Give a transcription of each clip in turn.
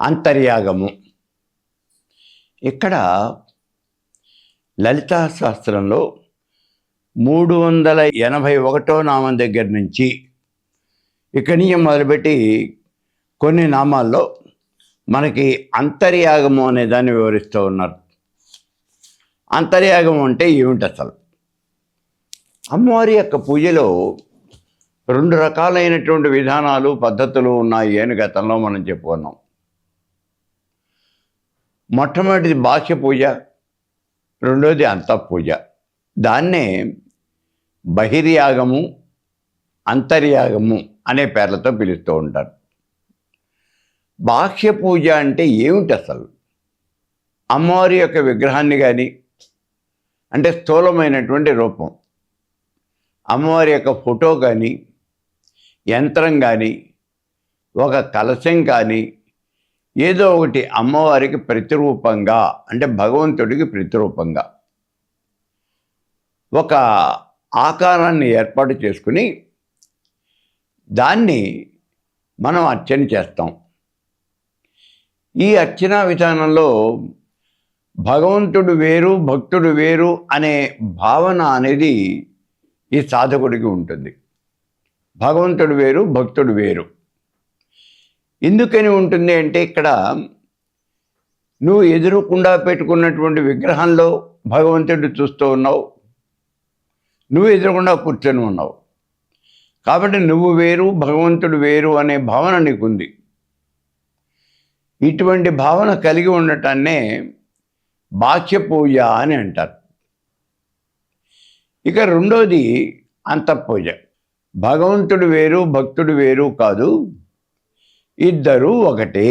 అంతర్యాగము. ఇక్కడ లలితా శాస్త్రంలో 381వ నామం దగ్గర నుంచి ఇక్కడి నుంచి మొదలుపెట్టి కొన్ని నామాల్లో మనకి అంతర్యాగము అనే దాన్ని వివరిస్తూ ఉన్నారు. అంతర్యాగం అంటే ఏమిటి అసలు? అమ్మవారి యొక్క పూజలో 2 రకాలైనటువంటి విధానాలు పద్ధతులు ఉన్నాయి అని గతంలో మనం చెప్పుకున్నాం. మొట్టమొదటిది బాహ్య పూజ, రెండోది అంతఃపూజ. దాన్నే బహిర్యాగము, అంతర్యాగము అనే పేర్లతో పిలుస్తూ ఉంటారు. బాహ్య పూజ అంటే ఏమిటి అసలు? అమ్మవారి యొక్క విగ్రహాన్ని కానీ, అంటే స్థూలమైనటువంటి రూపం, అమ్మవారి యొక్క ఫోటో కానీ, యంత్రం కానీ, ఒక కలశం కానీ, ఏదో ఒకటి అమ్మవారికి ప్రతిరూపంగా, అంటే భగవంతుడికి ప్రతిరూపంగా ఒక ఆకారాన్ని ఏర్పాటు చేసుకుని దాన్ని మనం అర్చన చేస్తాం. ఈ అర్చనా విధానంలో భగవంతుడు వేరు, భక్తుడు వేరు అనే భావన అనేది ఈ సాధకుడికి ఉంటుంది. భగవంతుడు వేరు, భక్తుడు వేరు. ఎందుకని ఉంటుంది అంటే, ఇక్కడ నువ్వు ఎదురుకుండా పెట్టుకున్నటువంటి విగ్రహంలో భగవంతుడు చూస్తూ ఉన్నావు, నువ్వు ఎదురుకుండా కూర్చొని ఉన్నావు. కాబట్టి నువ్వు వేరు, భగవంతుడు వేరు అనే భావన నీకుంది. ఇటువంటి భావన కలిగి ఉండటాన్నే బాహ్య పూజ అని అంటారు. ఇక రెండోది అంతఃపూజ. భగవంతుడు వేరు, భక్తుడు వేరు కాదు, ఇద్దరూ ఒకటే.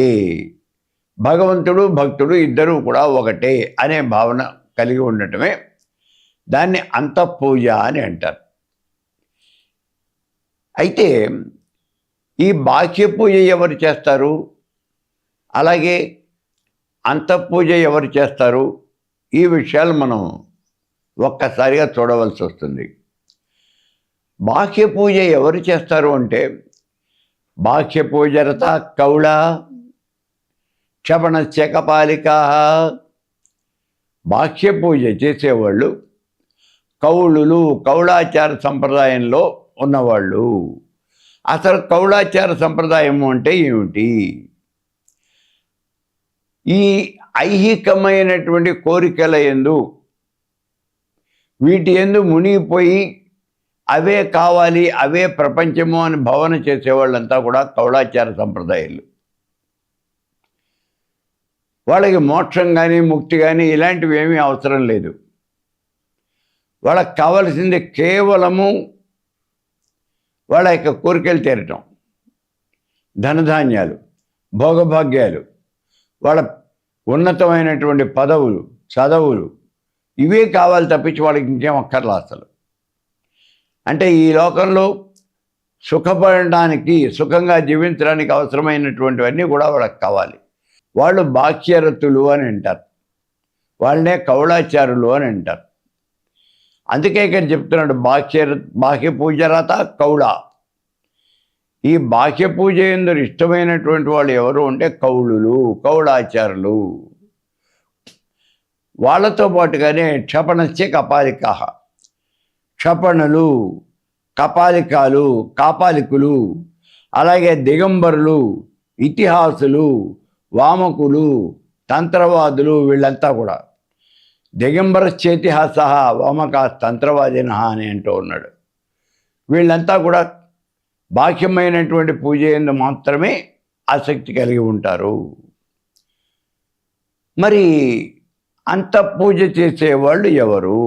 భగవంతుడు, భక్తుడు ఇద్దరూ కూడా ఒకటే అనే భావన కలిగి ఉండటమే దాన్ని అంతఃపూజ అని అంటారు. అయితే ఈ బాహ్య పూజ ఎవరు చేస్తారు, అలాగే అంతఃపూజ ఎవరు చేస్తారు, ఈ విషయాలు మనం ఒక్కసారిగా చూడవలసి వస్తుంది. బాహ్య పూజ ఎవరు చేస్తారు అంటే, బాహ్య పూజరత కౌళ క్షపణస్య కపాలికా. బాహ్య పూజ చేసేవాళ్ళు కౌళులు, కౌళాచార సంప్రదాయంలో ఉన్నవాళ్ళు. అసలు కౌళాచార సంప్రదాయము అంటే ఏమిటి? ఈ ఐహికమైనటువంటి కోరికల యందు, వీటి యందు మునిగిపోయి అవే కావాలి, అవే ప్రపంచము అని భావన చేసేవాళ్ళంతా కూడా కౌళాచార సంప్రదాయాలు. వాళ్ళకి మోక్షం కానీ, ముక్తి కానీ ఇలాంటివి ఏమీ అవసరం లేదు. వాళ్ళకి కావలసింది కేవలము వాళ్ళ యొక్క కోరికలు తీరటం, ధనధాన్యాలు, భోగభాగ్యాలు, వాళ్ళ ఉన్నతమైనటువంటి పదవులు, చదవులు, ఇవే కావాలి తప్పించి వాళ్ళకి ఇంకేం అక్కర్లా అసలు. అంటే ఈ లోకంలో సుఖపడడానికి, సుఖంగా జీవించడానికి అవసరమైనటువంటివన్నీ కూడా వాళ్ళకి కావాలి. వాళ్ళు బాహ్యరతులు అని అంటారు, వాళ్ళనే కౌళాచారులు అని అంటారు. అందుకే ఇక్కడ చెప్తున్నాడు బాహ్య పూజరత కౌళ. ఈ బాహ్య పూజ ఎందు ఇష్టమైనటువంటి వాళ్ళు ఎవరు అంటే కౌళులు, కౌళాచారులు. వాళ్ళతో పాటుగానే క్షపణస్య కపాలికా, క్షపణులు, కపాలికాలు, కాపాలికులు, అలాగే దిగంబరులు, ఇతిహాసులు, వామకులు, తంత్రవాదులు, వీళ్ళంతా కూడా దిగంబరశ్చేతిహాస వామక తంత్రవాదిన అని అంటూ ఉన్నాడు. వీళ్ళంతా కూడా బాహ్యమైనటువంటి పూజ యందు మాత్రమే ఆసక్తి కలిగి ఉంటారు. మరి అంతఃపూజ చేసేవాళ్ళు ఎవరు?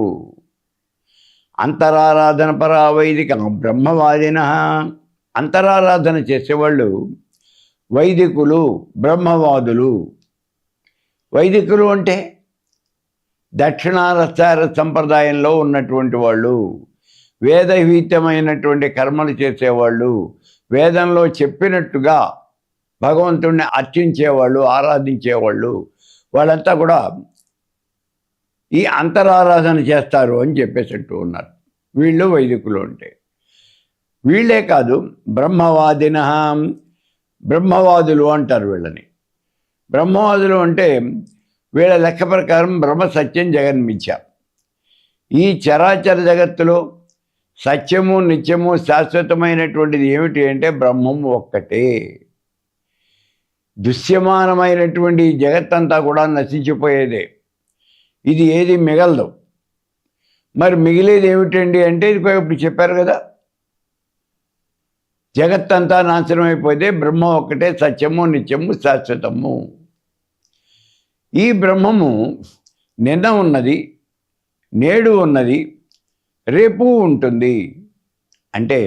అంతరారాధన పరా వైదిక బ్రహ్మవాదిన. అంతరారాధన చేసేవాళ్ళు వైదికులు, బ్రహ్మవాదులు. వైదికులు అంటే దక్షిణాచార సంప్రదాయంలో ఉన్నటువంటి వాళ్ళు, వేదవిహితమైనటువంటి కర్మలు చేసేవాళ్ళు, వేదంలో చెప్పినట్టుగా భగవంతుడిని అర్చించేవాళ్ళు, ఆరాధించేవాళ్ళు, వాళ్ళంతా కూడా ఈ అంతరారాధన చేస్తారు అని చెప్పేసట్టు ఉన్నారు. వీళ్ళు వైదికులు అంటే. వీళ్ళే కాదు, బ్రహ్మవాదిన, బ్రహ్మవాదులు అంటారు వీళ్ళని. బ్రహ్మవాదులు అంటే వీళ్ళ లెక్క ప్రకారం బ్రహ్మ సత్యం జగన్మిథ్య. ఈ చరాచర జగత్తులో సత్యము నిత్యము శాశ్వతమైనటువంటిది ఏమిటి అంటే బ్రహ్మము ఒక్కటే. దృశ్యమానమైనటువంటి ఈ జగత్తంతా కూడా నశించిపోయేదే, ఇది ఏది మిగలదు. మరి మిగిలేది ఏమిటండి అంటే ఇది ఇప్పుడు చెప్పారు కదా, జగత్తంతా నాశనం అయిపోతే బ్రహ్మ ఒక్కటే సత్యము నిత్యము శాశ్వతము. ఈ బ్రహ్మము నిన్న ఉన్నది, నేడు ఉన్నది, రేపు ఉంటుంది. అంటే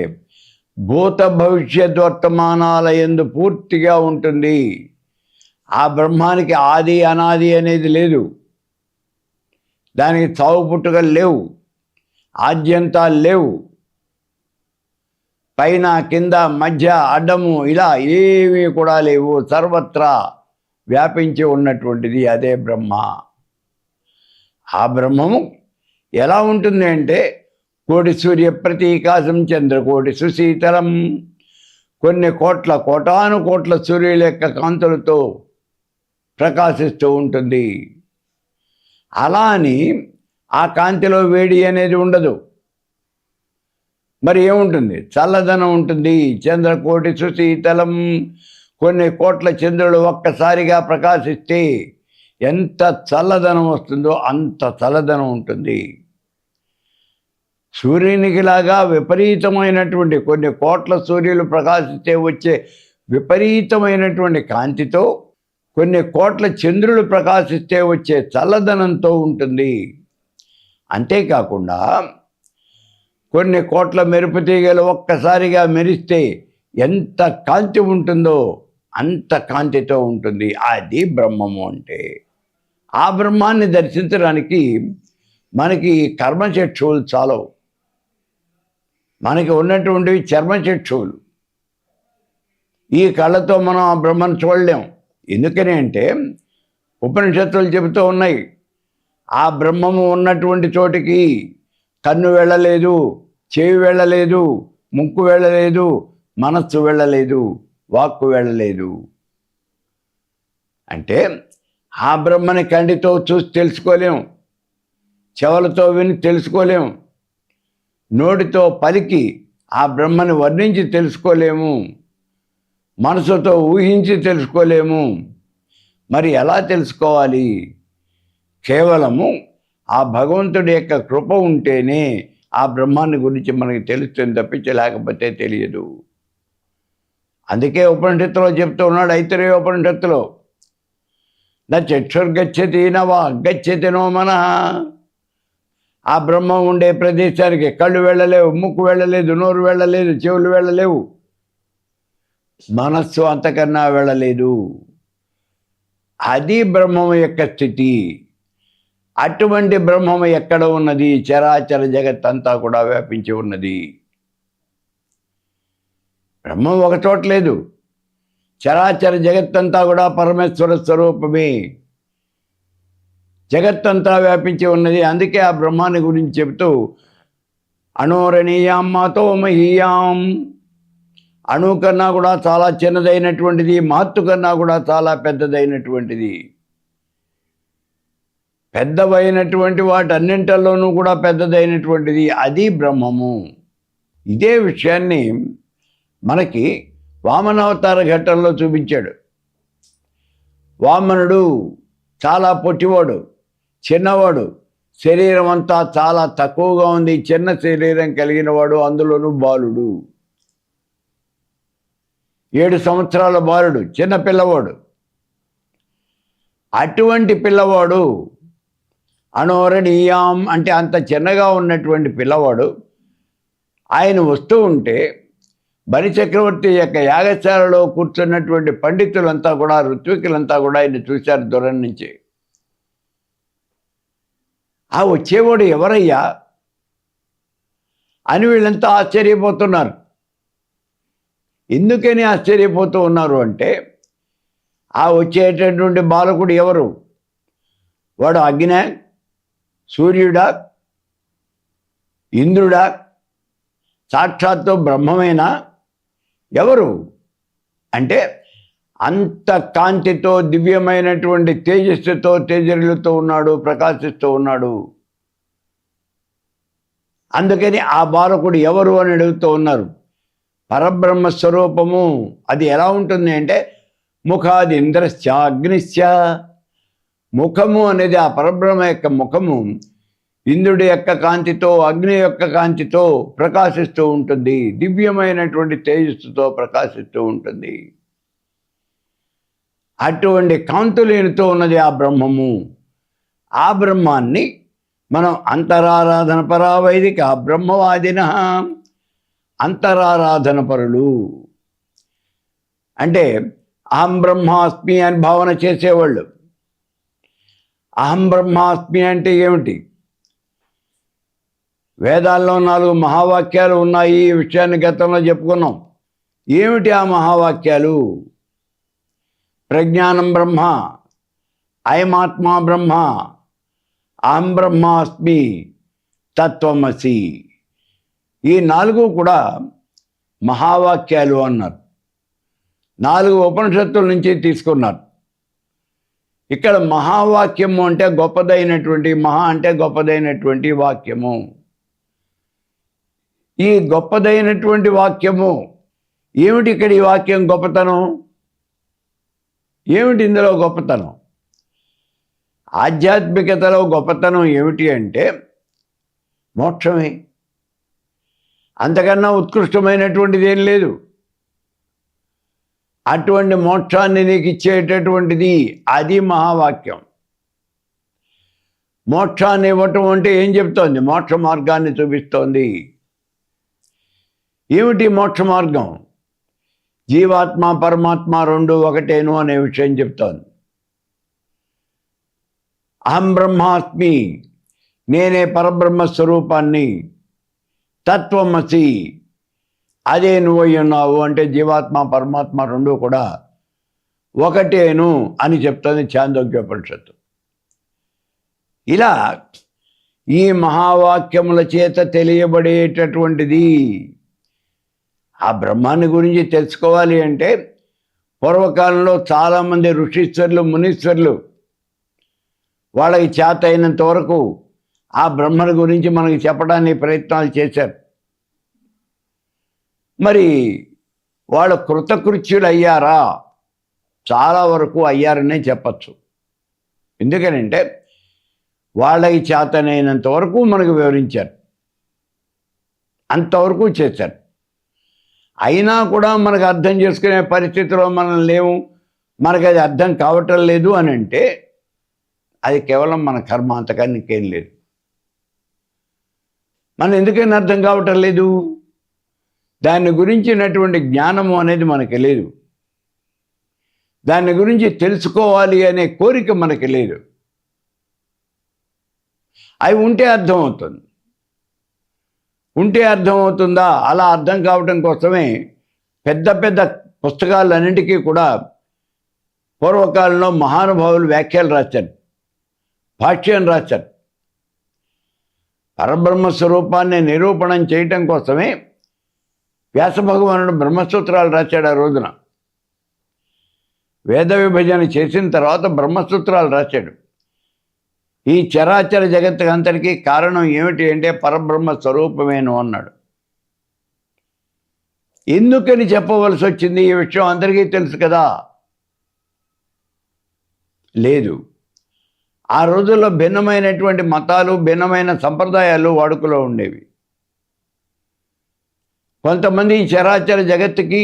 భూత భవిష్యత్ వర్తమానాల యందు పూర్తిగా ఉంటుంది. ఆ బ్రహ్మానికి ఆది అనాది అనేది లేదు, దానికి చావు పుట్టుకలు లేవు, ఆద్యంతాలు లేవు, పైన కింద మధ్య అడ్డము ఇలా ఏమీ కూడా లేవు. సర్వత్రా వ్యాపించి ఉన్నటువంటిది అదే బ్రహ్మ. ఆ బ్రహ్మము ఎలా ఉంటుంది అంటే కోటి సూర్య ప్రతీకాశం చంద్రకోటి సుశీతలం, కొన్ని కోటాను కోట్ల సూర్యుల యొక్క కాంతులతో ప్రకాశిస్తూ ఉంటుంది. అలా అని ఆ కాంతిలో వేడి అనేది ఉండదు. మరి ఏముంటుంది? చల్లదనం ఉంటుంది. చంద్రకోటి సుశీతలం, కొన్ని కోట్ల చంద్రులు ఒక్కసారిగా ప్రకాశిస్తే ఎంత చల్లదనం వస్తుందో అంత చల్లదనం ఉంటుంది. సూర్యునికి లాగా విపరీతమైనటువంటి కొన్ని కోట్ల సూర్యులు ప్రకాశిస్తే వచ్చే విపరీతమైనటువంటి కాంతితో కొన్ని కోట్ల చంద్రులు ప్రకాశిస్తే వచ్చే చల్లదనంతో ఉంటుంది. అంతేకాకుండా కొన్ని కోట్ల మెరుపు తీగలు ఒక్కసారిగా మెరిస్తే ఎంత కాంతి ఉంటుందో అంత కాంతితో ఉంటుంది. అది బ్రహ్మము అంటే. ఆ బ్రహ్మాన్ని దర్శించడానికి మనకి కర్మచక్షువులు చాలవు, మనకి ఉన్నటువంటివి చర్మచక్షువులు. ఈ కళ్ళతో మనం ఆ బ్రహ్మను చూడలేం. ఎందుకని అంటే ఉపనిషత్తులు చెబుతూ ఉన్నాయి, ఆ బ్రహ్మము ఉన్నటువంటి చోటికి కన్ను వెళ్ళలేదు, చెవి వెళ్ళలేదు, ముక్కు వెళ్ళలేదు, మనస్సు వెళ్ళలేదు, వాక్కు వెళ్ళలేదు. అంటే ఆ బ్రహ్మని కంటితో చూసి తెలుసుకోలేం, చెవులతో విని తెలుసుకోలేం, నోటితో పలికి ఆ బ్రహ్మని వర్ణించి తెలుసుకోలేము, మనసుతో ఊహించి తెలుసుకోలేము. మరి ఎలా తెలుసుకోవాలి? కేవలము ఆ భగవంతుడి యొక్క కృప ఉంటేనే ఆ బ్రహ్మాన్ని గురించి మనకి తెలుస్తుంది తప్పించి లేకపోతే తెలియదు. అందుకే ఉపనిషత్తులో చెప్తూ ఉన్నాడు, ఐతరేయ ఉపనిషత్తులో, నా చక్షుర్గచ్చతి నవా గచ్చతి నో మనః. ఆ బ్రహ్మం ఉండే ప్రదేశానికి కళ్ళు వెళ్ళలేవు, ముక్కు వెళ్ళలేదు, నోరు వెళ్ళలేదు, చెవులు వెళ్ళలేవు, మనస్సు అంతకన్నా వెళ్ళలేదు. అది బ్రహ్మము యొక్క స్థితి. అటువంటి బ్రహ్మము ఎక్కడ ఉన్నది? చరాచర జగత్తంతా కూడా వ్యాపించి ఉన్నది. బ్రహ్మం ఒక చోట లేదు, చరాచర జగత్తంతా కూడా పరమేశ్వర స్వరూపమే. జగత్తంతా వ్యాపించి ఉన్నది. అందుకే ఆ బ్రహ్మాన్ని గురించి చెబుతూ అణోరణీయాం మాతో మహీయాం, అణువు కన్నా కూడా చాలా చిన్నదైనటువంటిది, మహత్తు కన్నా కూడా చాలా పెద్దదైనటువంటిది. పెద్దవైనటువంటి వాటన్నింటిలోనూ కూడా పెద్దదైనటువంటిది అది బ్రహ్మము. ఇదే విషయాన్ని మనకి వామనావతార ఘట్టంలో చూపించాడు. వామనుడు చాలా పొట్టివాడు, చిన్నవాడు, శరీరం అంతా చాలా తక్కువగా ఉంది, చిన్న శరీరం కలిగిన వాడు, అందులోనూ బాలుడు, 7 సంవత్సరాల బాలుడు, చిన్న పిల్లవాడు. అటువంటి పిల్లవాడు అణోరణీయాం అంటే అంత చిన్నగా ఉన్నటువంటి పిల్లవాడు ఆయన వస్తూ ఉంటే బలిచక్రవర్తి యొక్క యాగశాలలో కూర్చున్నటువంటి పండితులంతా కూడా, ఋత్వికులంతా కూడా ఆయన చూశారు దూరం నుంచి. ఆ వచ్చేవాడు ఎవరయ్యా అని వీళ్ళంతా ఆశ్చర్యపోతున్నారు. ఎందుకని ఆశ్చర్యపోతూ ఉన్నారు అంటే, ఆ వచ్చేటటువంటి బాలకుడు ఎవరు? వాడు అగ్నే, సూర్యుడా, ఇంద్రుడా, సాక్షాత్తు బ్రహ్మమేనా? ఎవరు అంటే అంత కాంతితో దివ్యమైనటువంటి తేజస్సుతో తేజరులతో ఉన్నాడు, ప్రకాశిస్తూ ఉన్నాడు. అందుకని ఆ బాలకుడు ఎవరు అని అడుగుతూ ఉన్నారు. పరబ్రహ్మ స్వరూపము అది ఎలా ఉంటుంది అంటే ముఖాది ఇంద్రశ్చ అగ్నిశ్చ. ముఖము అనేది ఆ పరబ్రహ్మ యొక్క ముఖము ఇంద్రుడి యొక్క కాంతితో అగ్ని యొక్క కాంతితో ప్రకాశిస్తూ ఉంటుంది, దివ్యమైనటువంటి తేజస్సుతో ప్రకాశిస్తూ ఉంటుంది. అటువంటి కాంతులేనితో ఉన్నది ఆ బ్రహ్మము. ఆ బ్రహ్మాన్ని మనం అంతరారాధన పరావైదిక బ్రహ్మవాదిన, అంతరారాధన పరులు అంటే అహం బ్రహ్మాస్మి అని భావన చేసేవాళ్ళు. అహం బ్రహ్మాస్మి అంటే ఏమిటి? వేదాల్లో 4 మహావాక్యాలు ఉన్నాయి. ఈ విషయాన్ని గతంలో చెప్పుకున్నాం. ఏమిటి ఆ మహావాక్యాలు? ప్రజ్ఞానం బ్రహ్మ, అయమాత్మా బ్రహ్మ, అహం బ్రహ్మాస్మి, తత్వమసి. ఈ 4 కూడా మహావాక్యాలు అన్నారు. 4 ఉపనిషత్తుల నుంచి తీసుకున్నారు. ఇక్కడ మహావాక్యము అంటే గొప్పదైనటువంటి, మహా అంటే గొప్పదైనటువంటి వాక్యము. ఈ గొప్పదైనటువంటి వాక్యము ఏమిటి? ఇక్కడ ఈ వాక్యం గొప్పతనం ఏమిటి? ఇందులో గొప్పతనం, ఆధ్యాత్మికతలో గొప్పతనం ఏమిటి అంటే మోక్షమే. అంతకన్నా ఉత్కృష్టమైనటువంటిది ఏం లేదు. అటువంటి మోక్షాన్ని నీకు ఇచ్చేటటువంటిది అది మహావాక్యం. మోక్షాన్ని ఇవ్వటం అంటే ఏం చెప్తోంది? మోక్ష మార్గాన్ని చూపిస్తోంది. ఏమిటి మోక్ష మార్గం? జీవాత్మ పరమాత్మ 2 ఒకటేను అనే విషయం చెప్తోంది. అహం బ్రహ్మాస్మి, నేనే పరబ్రహ్మ స్వరూపాన్ని. తత్వమసి, అదే నువ్వు ఉన్నావు అంటే జీవాత్మ పరమాత్మ 2 కూడా ఒకటేను అని చెప్తుంది ఛాందోగ్యోపనిషత్తు. ఇలా ఈ మహావాక్యముల చేత తెలియబడేటటువంటిది. ఆ బ్రహ్మాన్ని గురించి తెలుసుకోవాలి అంటే పూర్వకాలంలో చాలామంది ఋషీశ్వరులు, మునీశ్వరులు వాళ్ళకి చేత అయినంత వరకు ఆ బ్రహ్మను గురించి మనకి చెప్పడానికి ప్రయత్నాలు చేశారు. మరి వాళ్ళు కృతకృత్యులు అయ్యారా? చాలా వరకు అయ్యారనే చెప్పచ్చు. ఎందుకనంటే వాళ్ళకి చేతనైనంత వరకు మనకు వివరించారు, అంతవరకు చేశారు. అయినా కూడా మనకు అర్థం చేసుకునే పరిస్థితిలో మనం లేవు, మనకు అది అర్థం కావటం లేదు అని అంటే అది కేవలం మన కర్మ, అంతకన్నా ఇంకేం లేదు. మనం ఎందుకని అర్థం కావటం లేదు? దాని గురించినటువంటి జ్ఞానము అనేది మనకి లేదు. దాని గురించి తెలుసుకోవాలి అనే కోరిక మనకి లేదు. అవి ఉంటే అర్థమవుతుంది. ఉంటే అర్థమవుతుందా? అలా అర్థం కావటం కోసమే పెద్ద పెద్ద పుస్తకాలన్నింటికీ కూడా పూర్వకాలంలో మహానుభావులు వ్యాఖ్యలు రాశారు, భాష్యం రాశారు. పరబ్రహ్మ స్వరూపాన్ని నిరూపణం చేయటం కోసమే వ్యాస భగవానుడు బ్రహ్మసూత్రాలు రాశాడు. ఆ రోజున వేద విభజన చేసిన తర్వాత బ్రహ్మసూత్రాలు రాశాడు. ఈ చరాచర జగత్తుకు అంతటికీ కారణం ఏమిటి అంటే పరబ్రహ్మ స్వరూపమేను అన్నాడు. ఎందుకని చెప్పవలసి వచ్చింది? ఈ విషయం అందరికీ తెలుసు కదా? లేదు. ఆ రోజుల్లో భిన్నమైనటువంటి మతాలు, భిన్నమైన సంప్రదాయాలు వాడుకలో ఉండేవి. కొంతమంది ఈ చరాచర జగత్తుకి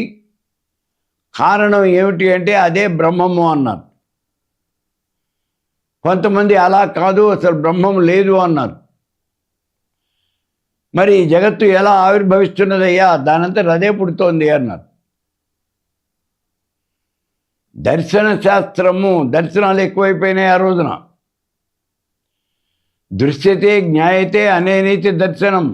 కారణం ఏమిటి అంటే అదే బ్రహ్మము అన్నారు. కొంతమంది అలా కాదు, అసలు బ్రహ్మం లేదు అన్నారు. మరి ఈ జగత్తు ఎలా ఆవిర్భవిస్తున్నదయ్యా? దానంతా అదే పుడుతోంది అన్నారు. దర్శన శాస్త్రము, దర్శనాలు ఎక్కువైపోయినాయి ఆ రోజున. దృశ్యతే జ్ఞాయతే అనేనైతే దర్శనం.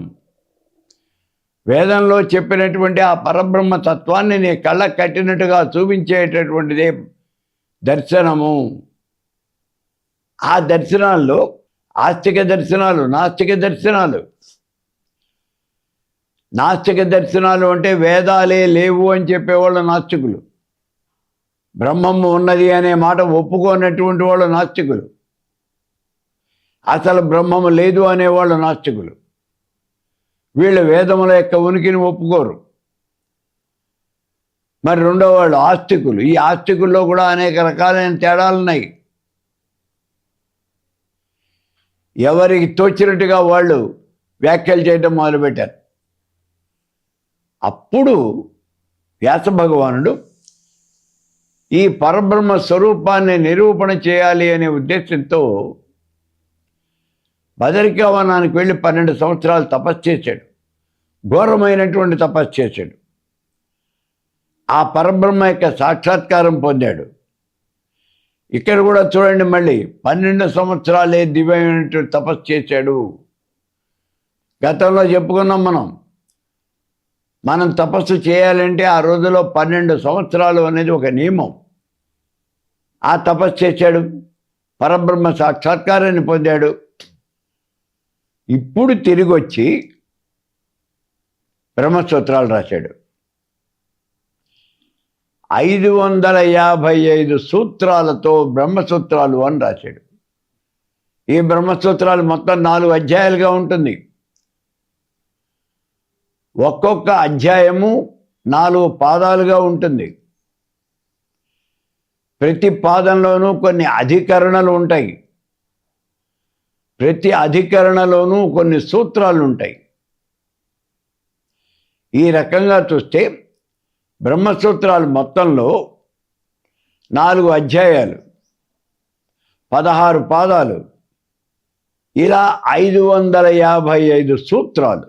వేదంలో చెప్పినటువంటి ఆ పరబ్రహ్మ తత్వాన్ని నీ కళ్ళకు కట్టినట్టుగా చూపించేటటువంటిదే దర్శనము. ఆ దర్శనాల్లో ఆస్తిక దర్శనాలు, నాస్తిక దర్శనాలు. నాస్తిక దర్శనాలు అంటే వేదాలే లేవు అని చెప్పేవాళ్ళు నాస్తికులు. బ్రహ్మము ఉన్నది అనే మాట ఒప్పుకోనటువంటి వాళ్ళు నాస్తికులు, అసలు బ్రహ్మము లేదు అనేవాళ్ళు నాస్తికులు. వీళ్ళు వేదముల యొక్క ఉనికిని ఒప్పుకోరు. మరి రెండో వాళ్ళు ఆస్తికులు. ఈ ఆస్తికుల్లో కూడా అనేక రకాలైన తేడాలు ఉన్నాయి. ఎవరికి తోచినట్టుగా వాళ్ళు వ్యాఖ్యలు చేయడం మొదలుపెట్టారు. అప్పుడు వ్యాస భగవానుడు ఈ పరబ్రహ్మ స్వరూపాన్ని నిరూపణ చేయాలి అనే ఉద్దేశంతో బదరికావనానికి వెళ్ళి 12 సంవత్సరాలు తపస్సు చేశాడు. ఘోరమైనటువంటి తపస్సు చేశాడు. ఆ పరబ్రహ్మ యొక్క సాక్షాత్కారం పొందాడు. ఇక్కడ కూడా చూడండి, మళ్ళీ 12 సంవత్సరాలే దివ్యమైనటువంటి తపస్సు చేశాడు. గతంలో చెప్పుకున్నాం మనం తపస్సు చేయాలంటే ఆ రోజులో 12 సంవత్సరాలు అనేది ఒక నియమం. ఆ తపస్సు చేశాడు, పరబ్రహ్మ సాక్షాత్కారాన్ని పొందాడు. ఇప్పుడు తిరిగి వచ్చి బ్రహ్మసూత్రాలు రాశాడు. 555 సూత్రాలతో బ్రహ్మసూత్రాలు అని రాశాడు. ఈ బ్రహ్మసూత్రాలు మొత్తం 4 అధ్యాయాలుగా ఉంటుంది. ఒక్కొక్క అధ్యాయము 4 పాదాలుగా ఉంటుంది. ప్రతి పాదంలోనూ కొన్ని అధికరణలు ఉంటాయి. ప్రతి అధికరణలోనూ కొన్ని సూత్రాలు ఉంటాయి. ఈ రకంగా చూస్తే బ్రహ్మసూత్రాలు మొత్తంలో 4 అధ్యాయాలు, 16 పాదాలు, ఇలా 555 సూత్రాలు.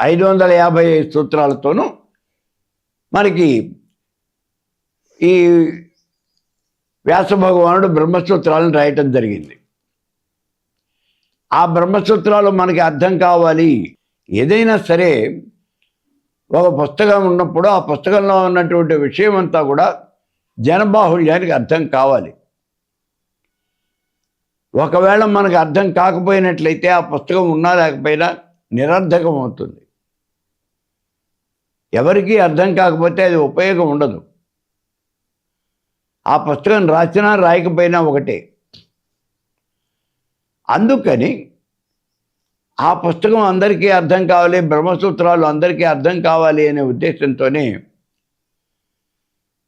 555 సూత్రాలతోనూ మనకి ఈ వ్యాస భగవానుడు బ్రహ్మసూత్రాలను రాయటం జరిగింది. ఆ బ్రహ్మసూత్రాలు మనకి అర్థం కావాలి. ఏదైనా సరే ఒక పుస్తకం ఉన్నప్పుడు ఆ పుస్తకంలో ఉన్నటువంటి విషయం అంతా కూడా జనబాహుళ్యానికి అర్థం కావాలి. ఒకవేళ మనకు అర్థం కాకపోయినట్లయితే ఆ పుస్తకం ఉన్నా లేకపోయినా నిరర్థకం అవుతుంది. ఎవరికీ అర్థం కాకపోతే అది ఉపయోగం ఉండదు. ఆ పుస్తకం రాసినా రాయకపోయినా ఒకటే. అందుకని ఆ పుస్తకం అందరికీ అర్థం కావాలి, బ్రహ్మసూత్రాలు అందరికీ అర్థం కావాలి అనే ఉద్దేశంతోనే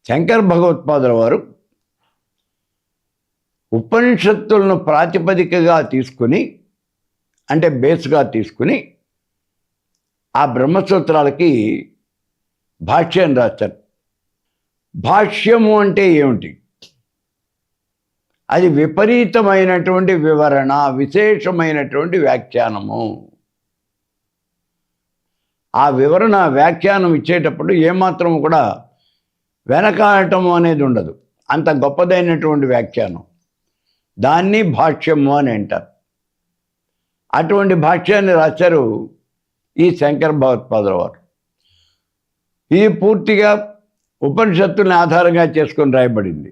శంకర భగవత్పాదుల వారు ఉపనిషత్తులను ప్రాతిపదికగా తీసుకుని, అంటే బేస్గా తీసుకుని, ఆ బ్రహ్మసూత్రాలకి భాష్యం రాస్తారు. భాష్యము అంటే ఏమిటి? అది విపరీతమైనటువంటి వివరణ, విశేషమైనటువంటి వ్యాఖ్యానము. ఆ వివరణ వ్యాఖ్యానం ఇచ్చేటప్పుడు ఏమాత్రం కూడా వెనకాడటము అనేది ఉండదు. అంత గొప్పదైనటువంటి వ్యాఖ్యానం. దాన్ని భాష్యము అని అంటారు. అటువంటి భాష్యాన్ని రాశారు ఈ శంకర భగవత్పాదుల వారు. ఇది పూర్తిగా ఉపనిషత్తుల్ని ఆధారంగా చేసుకొని రాయబడింది.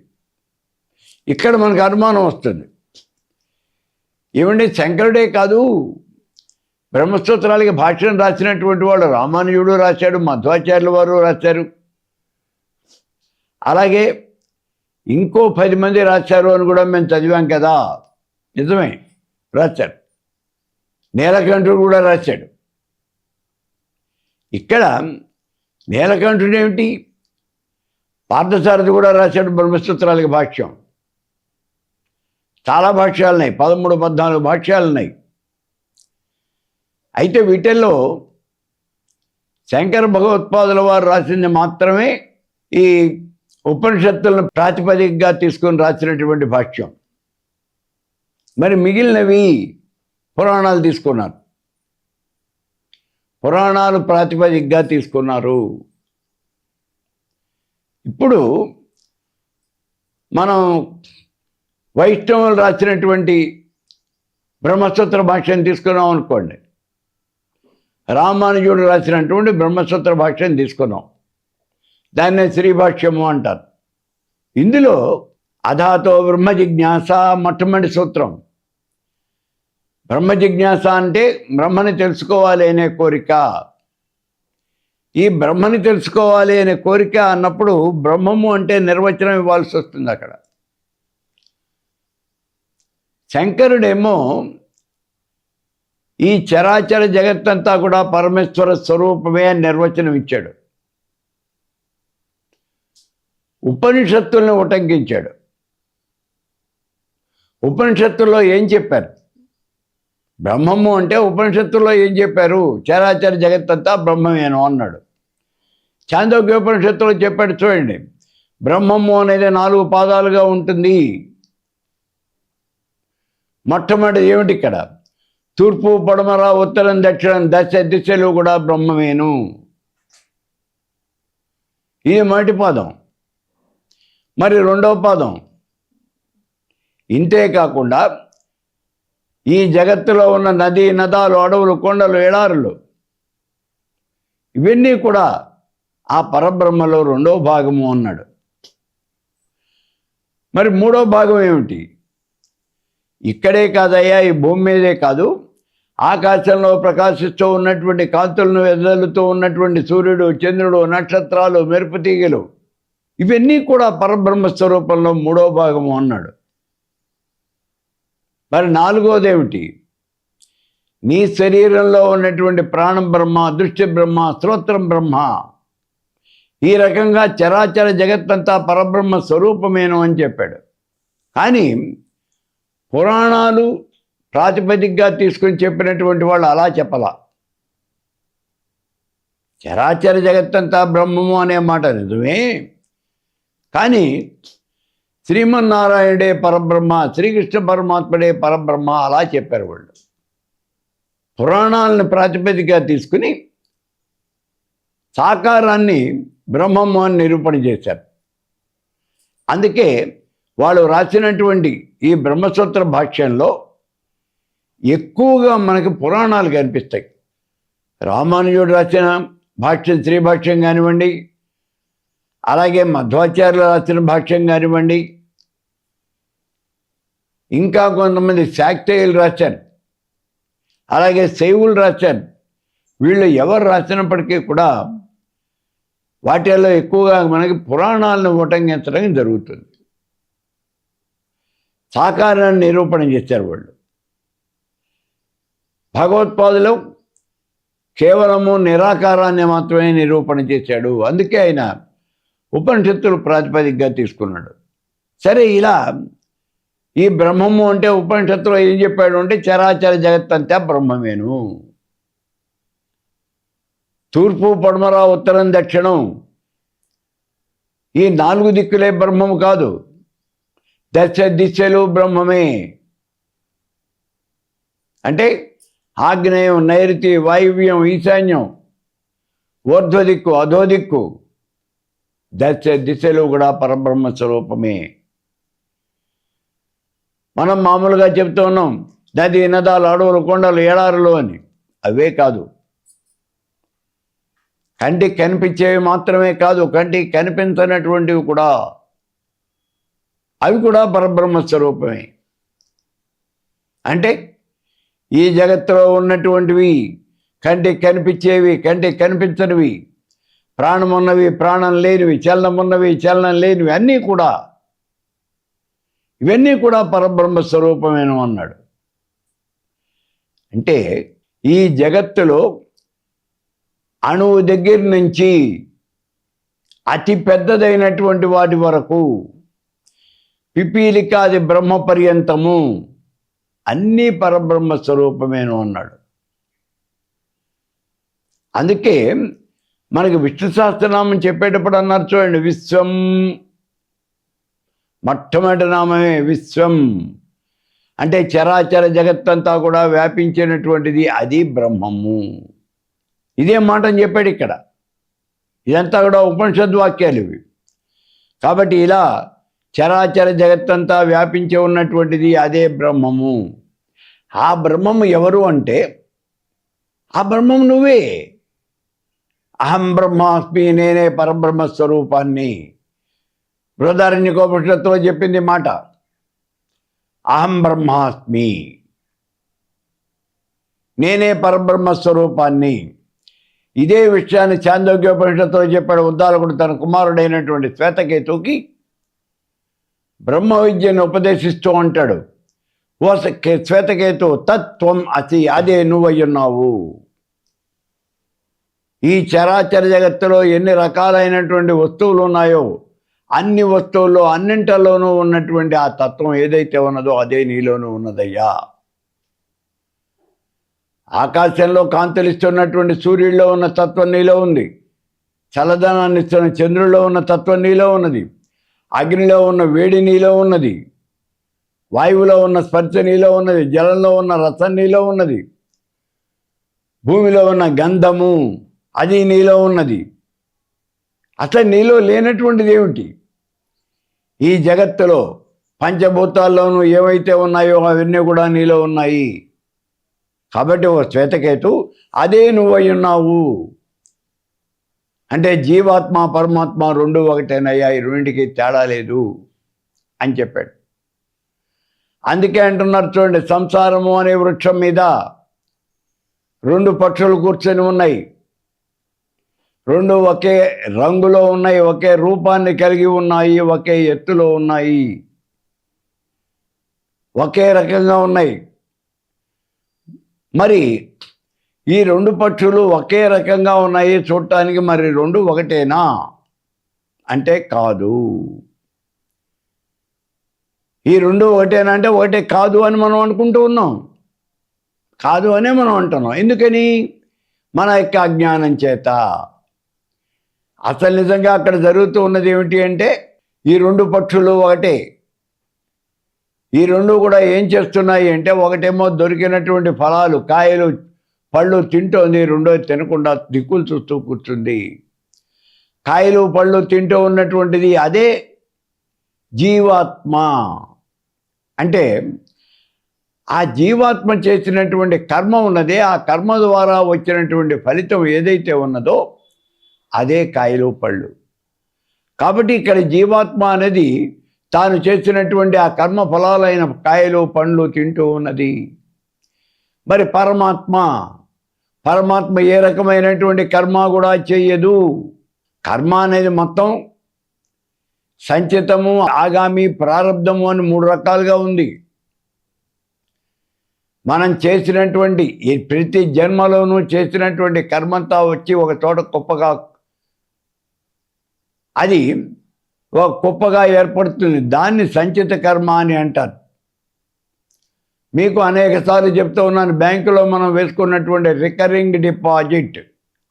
ఇక్కడ మనకు అనుమానం వస్తుంది, ఏమంటే శంకరుడే కాదు, బ్రహ్మసూత్రాలకి భాష్యం రాసినటువంటి వాడు రామానుజుడు రాశాడు, మధ్వాచార్యుల వారు రాశారు, అలాగే ఇంకో 10 మంది రాశారు అని కూడా మేము చదివాం కదా. నిజమే, రాశాడు. నీలకంఠుడు కూడా రాశాడు. ఇక్కడ నీలకంఠుడు ఏమిటి, పార్థసారథి కూడా రాశాడు బ్రహ్మసూత్రాలకి భాష్యం. చాలా భాష్యాలు ఉన్నాయి, 13, 14 భాష్యాలు ఉన్నాయి. అయితే వీటిల్లో శంకర భగవత్పాదుల వారు రాసింది మాత్రమే ఈ ఉపనిషత్తులను ప్రాతిపదికగా తీసుకొని రాసినటువంటి భాష్యం. మరి మిగిలినవి పురాణాలు తీసుకున్నారు, పురాణాలు ప్రాతిపదికగా తీసుకున్నారు. ఇప్పుడు మనం వైష్ణవులు రాసినటువంటి బ్రహ్మసూత్ర భాష్యం తీసుకున్నాం అనుకోండి, రామానుజుడు రాసినటువంటి బ్రహ్మసూత్ర భాష్యం తీసుకున్నాం, దాన్నే శ్రీభాష్యము అంటారు. ఇందులో అధాతో బ్రహ్మ జిజ్ఞాస మొట్టమొదటి సూత్రం. బ్రహ్మ జిజ్ఞాస అంటే బ్రహ్మని తెలుసుకోవాలి అనే కోరిక. ఈ బ్రహ్మని తెలుసుకోవాలి అనే కోరిక అన్నప్పుడు బ్రహ్మము అంటే నిర్వచనం ఇవ్వాల్సి వస్తుంది అక్కడ. శంకరుడేమో ఈ చరాచర జగత్తంతా కూడా పరమేశ్వర స్వరూపమే అని నిర్వచనం ఇచ్చాడు. ఉపనిషత్తుల్ని ఉటంకించాడు. ఉపనిషత్తుల్లో ఏం చెప్పారు? బ్రహ్మము అంటే ఉపనిషత్తుల్లో ఏం చెప్పారు? చరాచర జగత్తంతా బ్రహ్మమేను అన్నాడు. చాందోగ్యోపనిషత్తులో చెప్పాడు చూడండి, బ్రహ్మము అనేది 4 పాదాలుగా ఉంటుంది. మొట్టమొదటి ఏమిటి ఇక్కడ? తూర్పు, పడమర, ఉత్తరం, దక్షిణం దశ దిశలు కూడా బ్రహ్మమేను. ఇది మొదటి పాదం. మరి రెండవ పాదం, ఇంతే కాకుండా ఈ జగత్తులో ఉన్న నది, నదాలు, అడవులు, కొండలు, ఎడారులు ఇవన్నీ కూడా ఆ పరబ్రహ్మలో రెండవ భాగము అన్నాడు. మరి మూడో భాగం ఏమిటి? ఇక్కడే కాదయ్యా, ఈ భూమి మీదే కాదు, ఆకాశంలో ప్రకాశిస్తూ ఉన్నటువంటి కాంతులను వెదజల్లుతూ ఉన్నటువంటి సూర్యుడు, చంద్రుడు, నక్షత్రాలు, మెరుపు తీగలు ఇవన్నీ కూడా పరబ్రహ్మ స్వరూపంలో మూడో భాగము అన్నాడు. మరి నాలుగోదేమిటి? నీ శరీరంలో ఉన్నటువంటి ప్రాణం బ్రహ్మ, దృష్టి బ్రహ్మ, శ్రోత్రం బ్రహ్మ, ఈ రకంగా చరాచర జగత్తంతా పరబ్రహ్మ స్వరూపమేను అని చెప్పాడు. కానీ పురాణాలు ప్రాతిపదికగా తీసుకుని చెప్పినటువంటి వాళ్ళు అలా చెప్పలా. చరాచర జగత్తంతా బ్రహ్మము అనే మాట నిజమే, కానీ శ్రీమన్నారాయణుడే పరబ్రహ్మ, శ్రీకృష్ణ పరమాత్ముడే పరబ్రహ్మ అలా చెప్పారు వాళ్ళు. పురాణాలను ప్రాతిపదికగా తీసుకుని సాకారాన్ని బ్రహ్మము అని నిరూపణ చేశారు. అందుకే వాళ్ళు రాసినటువంటి ఈ బ్రహ్మసూత్ర భాష్యంలో ఎక్కువగా మనకి పురాణాలు కనిపిస్తాయి. రామానుజుడు రాసిన భాష్యం, శ్రీభాష్యం కానివ్వండి, అలాగే మధ్వాచార్యులు రాసిన భాష్యం కానివ్వండి, ఇంకా కొంతమంది శాక్తేయులు రాశారు, అలాగే శైవులు రాశారు. వీళ్ళు ఎవరు రాసినప్పటికీ కూడా వాటిల్లో ఎక్కువగా మనకి పురాణాలను ఉటంకించడం జరుగుతుంది. సాకారాన్ని నిరూపణ చేశారు వాళ్ళు. భగవత్పాదులు కేవలము నిరాకారాన్ని మాత్రమే నిరూపణ చేశాడు. అందుకే ఆయన ఉపనిషత్తులు ప్రాతిపదికగా తీసుకున్నాడు. సరే, ఇలా ఈ బ్రహ్మము అంటే ఉపనిషత్తులో ఏం చెప్పాడు అంటే చరాచర జగత్తంతా బ్రహ్మమేను. తూర్పు, పడమర, ఉత్తరం, దక్షిణం ఈ 4 దిక్కులే బ్రహ్మము కాదు, దశ దిశలు బ్రహ్మమే. అంటే ఆగ్నేయం, నైరుతి, వాయువ్యం, ఈశాన్యం, ఊర్ధ్వదిక్కు, అధోదిక్కు దశ దిశలు కూడా పరబ్రహ్మ స్వరూపమే. మనం మామూలుగా చెప్తూ ఉన్నాం నది, నదాలు, అడవులు, కొండలు, ఎడారులు అని. అవే కాదు, కంటికి కనిపించేవి మాత్రమే కాదు, కంటికి కనిపించనటువంటివి కూడా, అవి కూడా పరబ్రహ్మ స్వరూపమే. అంటే ఈ జగత్తులో ఉన్నటువంటివి కంటికి కనిపించేవి, కంటికి కనిపించనివి, ప్రాణం ఉన్నవి, ప్రాణం లేనివి, చలనం ఉన్నవి, చలనం లేనివి అన్నీ కూడా, ఇవన్నీ కూడా పరబ్రహ్మ స్వరూపమేను అన్నాడు. అంటే ఈ జగత్తులో అణువు దగ్గర నుంచి అతి పెద్దదైనటువంటి వాటి వరకు పిపీలికాది బ్రహ్మ పర్యంతము అన్నీ పరబ్రహ్మ స్వరూపమేను అన్నాడు. అందుకే మనకి విష్ణు సహస్రనామం చెప్పేటప్పుడు అన్నారు చూడండి, విశ్వం, మొట్టమొదటి నామమే విశ్వం. అంటే చరాచర జగత్తంతా కూడా వ్యాపించినటువంటిది అది బ్రహ్మము. ఇదే మాట అని చెప్పాడు ఇక్కడ. ఇదంతా కూడా ఉపనిషద్ వాక్యాలు ఇవి. కాబట్టి ఇలా చరాచర జగత్తంతా వ్యాపించి ఉన్నటువంటిది అదే బ్రహ్మము. ఆ బ్రహ్మము ఎవరు అంటే ఆ బ్రహ్మము నువ్వే. అహం బ్రహ్మాస్మి, నేనే పరబ్రహ్మ స్వరూపాన్ని. బృహదారణ్యకోపనిషత్తులో చెప్పింది మాట, అహం బ్రహ్మాస్మి, నేనే పరబ్రహ్మ స్వరూపాన్ని. ఇదే విషయాన్ని చాందోగ్యోపనిషత్తులో చెప్పాడు ఉద్దాలకుడు తన కుమారుడైనటువంటి శ్వేతకేతువుకి బ్రహ్మ విద్యను ఉపదేశిస్తూ అంటాడు, ఓ శ్వేతకేతు తత్వం అసి, అదే నువ్వయ్యున్నావు. ఈ చరాచర జగత్తులో ఎన్ని రకాలైనటువంటి వస్తువులు ఉన్నాయో అన్ని వస్తువుల్లో అన్నింటిలోనూ ఉన్నటువంటి ఆ తత్వం ఏదైతే ఉన్నదో అదే నీలోనూ ఉన్నదయ్యా. ఆకాశంలో కాంతులిస్తున్నటువంటి సూర్యుడిలో ఉన్న తత్వం నీలో ఉంది, చల్లదనాన్ని ఇస్తున్న చంద్రుడిలో ఉన్న తత్వం నీలో ఉన్నది, అగ్నిలో ఉన్న వేడి నీలో ఉన్నది, వాయువులో ఉన్న స్పర్శ నీలో ఉన్నది, జలంలో ఉన్న రసం నీలో ఉన్నది, భూమిలో ఉన్న గంధము అది నీలో ఉన్నది. అసలు నీలో లేనటువంటిది ఏమిటి? ఈ జగత్తులో పంచభూతాల్లోనూ ఏవైతే ఉన్నాయో అవన్నీ కూడా నీలో ఉన్నాయి. కాబట్టి ఓ శ్వేతకేతు అదే నువ్వై ఉన్నావు. అంటే జీవాత్మ పరమాత్మ రెండు ఒకటేనయ్యా, ఈ రెండింటికి తేడా లేదు అని చెప్పాడు. అందుకే అంటున్నారు చూడండి, సంసారము అనే వృక్షం మీద రెండు పక్షులు కూర్చొని ఉన్నాయి, రెండు ఒకే రంగులో ఉన్నాయి, ఒకే రూపాన్ని కలిగి ఉన్నాయి, ఒకే ఎత్తులో ఉన్నాయి, ఒకే రకంగా ఉన్నాయి. మరి ఈ రెండు పక్షులు ఒకే రకంగా ఉన్నాయి చూడటానికి, మరి రెండు ఒకటేనా అంటే కాదు. ఈ రెండు ఒకటేనా అంటే ఒకటే కాదు అని మనం అనుకుంటూ ఉన్నాం, కాదు అనే మనం అంటున్నాం. ఎందుకని? మన యొక్క అజ్ఞానం చేత. అసలు నిజంగా అక్కడ జరుగుతూ ఉన్నది ఏమిటి అంటే, ఈ రెండు పక్షులు ఒకటే. ఈ రెండు కూడా ఏం చేస్తున్నాయి అంటే, ఒకటేమో దొరికినటువంటి ఫలాలు, కాయలు, పళ్ళు తింటోంది, రెండోది తినకుండా దిక్కులు చూస్తూ కూర్చుంది. కాయలు పళ్ళు తింటూ ఉన్నటువంటిది అదే జీవాత్మ. అంటే ఆ జీవాత్మ చేసినటువంటి కర్మ ఉన్నదే, ఆ కర్మ ద్వారా వచ్చినటువంటి ఫలితం ఏదైతే ఉన్నదో అదే కాయలు పళ్ళు. కాబట్టి ఇక్కడ జీవాత్మ అనేది తాను చేసినటువంటి ఆ కర్మ ఫలాలైన కాయలు పండ్లు తింటూ ఉన్నది. మరి పరమాత్మ ఏ రకమైనటువంటి కర్మ కూడా చెయ్యదు. కర్మ అనేది మొత్తం సంచితము, ఆగామి, ప్రారబ్ధము అని మూడు రకాలుగా ఉంది. మనం చేసినటువంటి ఈ ప్రతి జన్మలోనూ చేసినటువంటి కర్మంతా వచ్చి ఒక చోట కుప్పగా, అది ఒక కుప్పగా ఏర్పడుతుంది. దాన్ని సంచిత కర్మ అని అంటారు. మీకు అనేక సార్లు చెప్తూ ఉన్నాను, బ్యాంకులో మనం వేసుకున్నటువంటి రికరింగ్ డిపాజిట్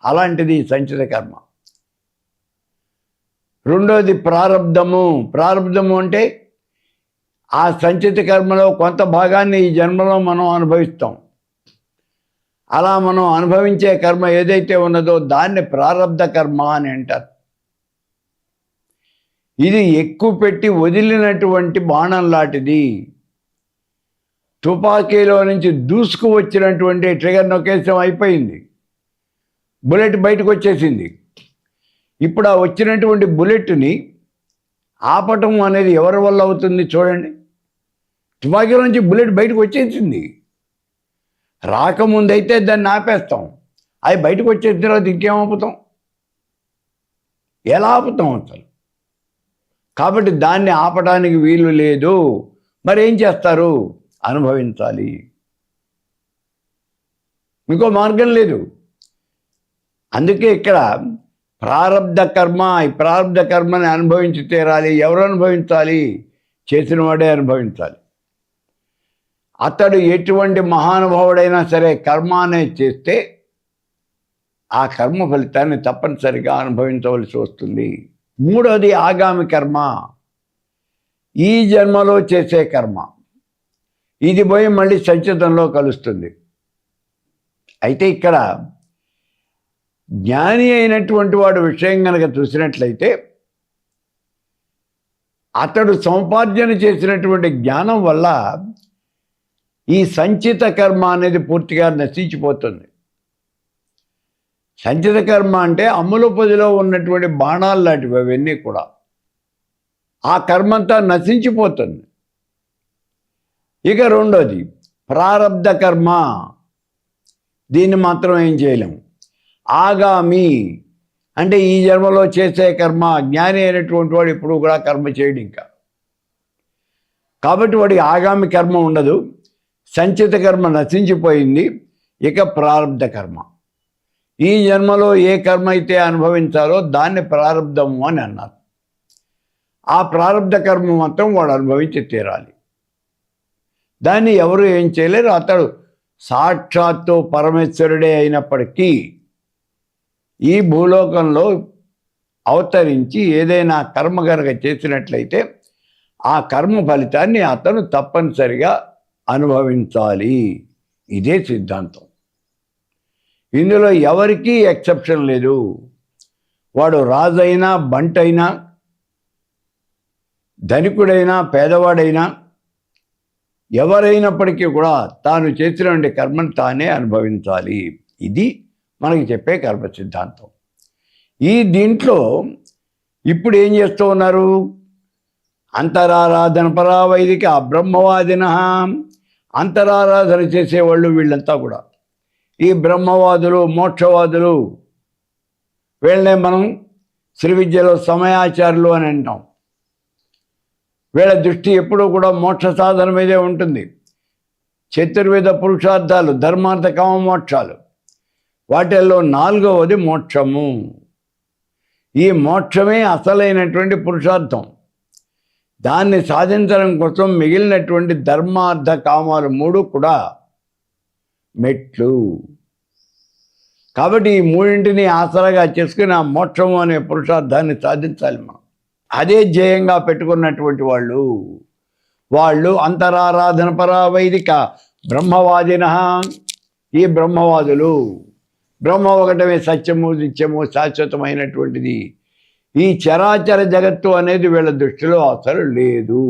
అలాంటిది సంచిత కర్మ. రెండోది ప్రారబ్ధము అంటే ఆ సంచిత కర్మలో కొంత భాగాన్ని ఈ జన్మలో మనం అనుభవిస్తాం. అలా మనం అనుభవించే కర్మ ఏదైతే ఉన్నదో దాన్ని ప్రారబ్ధ కర్మ అని అంటారు. ఇది ఎక్కువ పెట్టి వదిలినటువంటి బాణం లాంటిది. తుపాకీలో నుంచి దూసుకు వచ్చినటువంటి ట్రిగర్ నొక్కేసం అయిపోయింది, బుల్లెట్ బయటకు వచ్చేసింది. ఇప్పుడు ఆ వచ్చినటువంటి బుల్లెట్ని ఆపటం అనేది ఎవరి వల్ల అవుతుంది చూడండి. తుపాకీలో నుంచి బుల్లెట్ బయటకు వచ్చేసింది, రాకముందైతే దాన్ని ఆపేస్తాం, అది బయటకు వచ్చేసిన తర్వాత ఇంకేం ఆపుతాం? ఎలా ఆపుతాం అసలు? కాబట్టి దాన్ని ఆపడానికి వీలు లేదు. మరి ఏం చేస్తారు? అనుభవించాలి, ఇంకో మార్గం లేదు. అందుకే ఇక్కడ ప్రారబ్ధ కర్మ, ఈ ప్రారబ్ధ కర్మని అనుభవించి తీరాలి. ఎవరు అనుభవించాలి? చేసిన వాడే అనుభవించాలి. అతడు ఎటువంటి మహానుభావుడైనా సరే కర్మ అనేది చేస్తే ఆ కర్మ ఫలితాన్ని తప్పనిసరిగా అనుభవించవలసి వస్తుంది. మూడోది ఆగామి కర్మ, ఈ జన్మలో చేసే కర్మ. ఇది పోయి మళ్ళీ సంచితంలో కలుస్తుంది. అయితే ఇక్కడ జ్ఞాని అయినటువంటి వాడు విషయం కనుక చూసినట్లయితే, అతడు సముపార్జన చేసినటువంటి జ్ఞానం వల్ల ఈ సంచిత కర్మ అనేది పూర్తిగా నశించిపోతుంది. సంచిత కర్మ అంటే అమ్ముల పొదిలో ఉన్నటువంటి బాణాలు లాంటివి అవన్నీ కూడా. ఆ కర్మంతా నశించిపోతుంది. ఇక రెండోది ప్రారబ్ధ కర్మ, దీన్ని మాత్రం ఏం చేయలేము. ఆగామి అంటే ఈ జన్మలో చేసే కర్మ. జ్ఞాని అయినటువంటి వాడు ఇప్పుడు కూడా కర్మ చేయడు ఇంకా. కాబట్టి వాడికి ఆగామి కర్మ ఉండదు. సంచిత కర్మ నశించిపోయింది. ఇక ప్రారంధ కర్మ. ఈ జన్మలో ఏ కర్మ అయితే అనుభవించాలో దాన్ని ప్రారంధము అని అన్నారు. ఆ ప్రారంధ కర్మ మాత్రం వాడు అనుభవించి తీరాలి. దాన్ని ఎవరు ఏం చేయలేరు. అతడు సాక్షాత్తు పరమేశ్వరుడే అయినప్పటికీ ఈ భూలోకంలో అవతరించి ఏదైనా కర్మ కనుక చేసినట్లయితే ఆ కర్మ ఫలితాన్ని అతను తప్పనిసరిగా అనుభవించాలి. ఇదే సిద్ధాంతం. ఇందులో ఎవరికీ ఎక్సెప్షన్ లేదు. వాడు రాజైనా బంటైనా ధనికుడైనా పేదవాడైనా ఎవరైనప్పటికీ కూడా తాను చేసినటువంటి కర్మను తానే అనుభవించాలి. ఇది మనకి చెప్పే కర్మ సిద్ధాంతం. దీంట్లో ఇప్పుడు ఏం చేస్తూ ఉన్నారు? అంతరారాధన పరావైదిక బ్రహ్మవాదిన. అంతరారాధన చేసేవాళ్ళు వీళ్ళంతా కూడా ఈ బ్రహ్మవాదులు, మోక్షవాదులు. వీళ్ళనే మనం శ్రీ విద్యలో సమయాచారులు అని అంటాం. వీళ్ళ దృష్టి ఎప్పుడూ కూడా మోక్ష సాధన మీదే ఉంటుంది. చతుర్వేద పురుషార్థాలు, ధర్మార్థ కామ మోక్షాలు, వాటిల్లో 4వది మోక్షము. ఈ మోక్షమే అసలైనటువంటి పురుషార్థం. దాన్ని సాధించడం కోసం మిగిలినటువంటి ధర్మార్థ కామాలు 3 కూడా మెట్లు. కాబట్టి ఈ 3ంటిని ఆసరాగా చేసుకుని ఆ మోక్షము అనే పురుషార్థాన్ని సాధించాలి మనం. అదే ధ్యేయంగా పెట్టుకున్నటువంటి వాళ్ళు అంతరారాధన పరావైదిక బ్రహ్మవాదిన. ఈ బ్రహ్మవాదులు బ్రహ్మ ఒకటమే సత్యము, నిత్యము, శాశ్వతమైనటువంటిది. ఈ చరాచర జగత్తు అనేది వీళ్ళ దృష్టిలో అసలు లేదు.